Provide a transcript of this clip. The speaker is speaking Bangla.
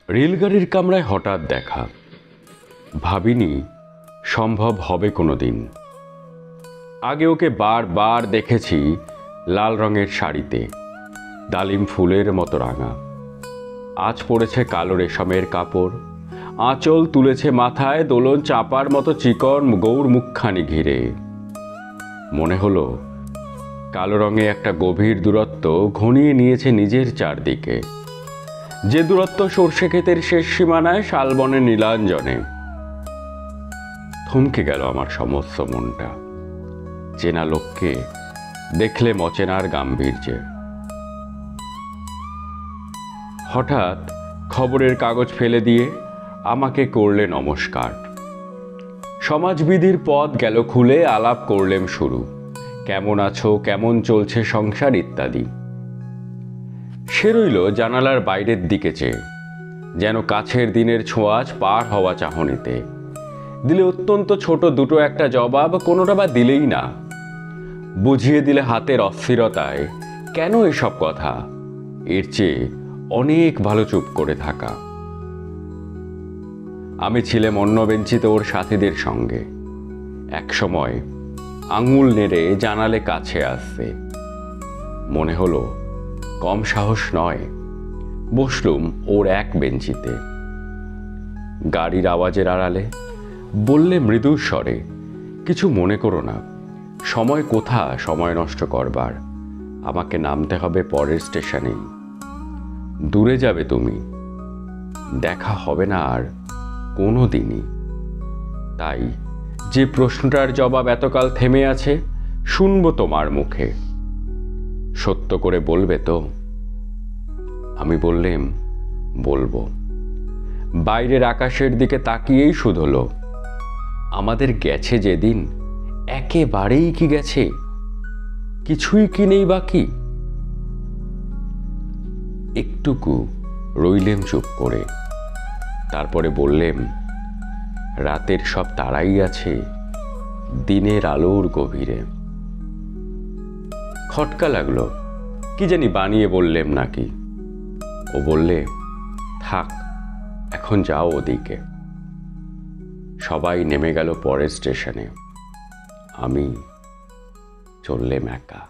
রেলগাড়ির কামরায় হঠাৎ দেখা, ভাবিনি সম্ভব হবে কোনো দিন। আগে ওকে বারবার দেখেছি লাল রঙের শাড়িতে, ডালিম ফুলের মতো রাঙা। আজ পরেছে কালো রেশমের কাপড়, আঁচল তুলেছে মাথায়, দোলন চাপার মতো চিকন গৌর মুখখানি ঘিরে। মনে হলো কালো রঙে একটা গভীর দূরত্ব ঘনিয়ে নিয়েছে নিজের চারদিকে, যে দূরত্ব সর্ষে ক্ষেতের শেষ সীমানায় শালবনের নীলাঞ্জনে। থমকে গেল আমার সমস্ত মনটা, চেনা লোককে দেখলে অচেনার গাম্ভীর্যে। হঠাৎ খবরের কাগজ ফেলে দিয়ে আমাকে করলে নমস্কার। সমাজবিধির পথ গেল খুলে, আলাপ করলেম শুরু, কেমন আছো, কেমন চলছে সংসার ইত্যাদি। সে রইল জানালার বাইরের দিকে চেয়ে, যেন কাছের দিনের ছোঁয়াচ পার হওয়া চাহনিতে। দিলে অত্যন্ত ছোট দুটো একটা জবাব, কোনোটা বা দিলেই না। বুঝিয়ে দিলে হাতের অস্থিরতায় কেন এসব কথা, এর চেয়ে অনেক ভালো চুপ করে থাকা। আমি ছিলাম অন্য বেঞ্চিতে ওর সাথীদের সঙ্গে। একসময় আঙুল নেড়ে জানালে কাছে আসতে। মনে হলো কম সাহস নয়, বসলুম ওর এক বেঞ্চিতে। গাড়ির আওয়াজের আড়ালে বললে মৃদু স্বরে, কিছু মনে করো না, সময় কোথা সময় নষ্ট করবার, আমাকে নামতে হবে পরের স্টেশনেই। দূরে যাবে তুমি, দেখা হবে না আর কোনো দিনই। তাই যে প্রশ্নটার জবাব এতকাল থেমে আছে, শুনবো তোমার মুখে। সত্য করে বলবে তো? আমি বললেম, বলবো। বাইরের আকাশের দিকে তাকিয়েই শুধলো, আমাদের গেছে যেদিন একেবারেই কি গেছে, কিছুই কি নেই বাকি। একটুকু রইলেম চুপ করে, তারপরে বললেম, রাতের সব তারাই আছে দিনের আলোর গভীরে। খটকা লাগলো, কি জানি বানিয়ে বললেম নাকি। ও বললে, থাক এখন যাও ওদিকে। সবাই নেমে গেল পরের স্টেশনে, আমি চললেম একা।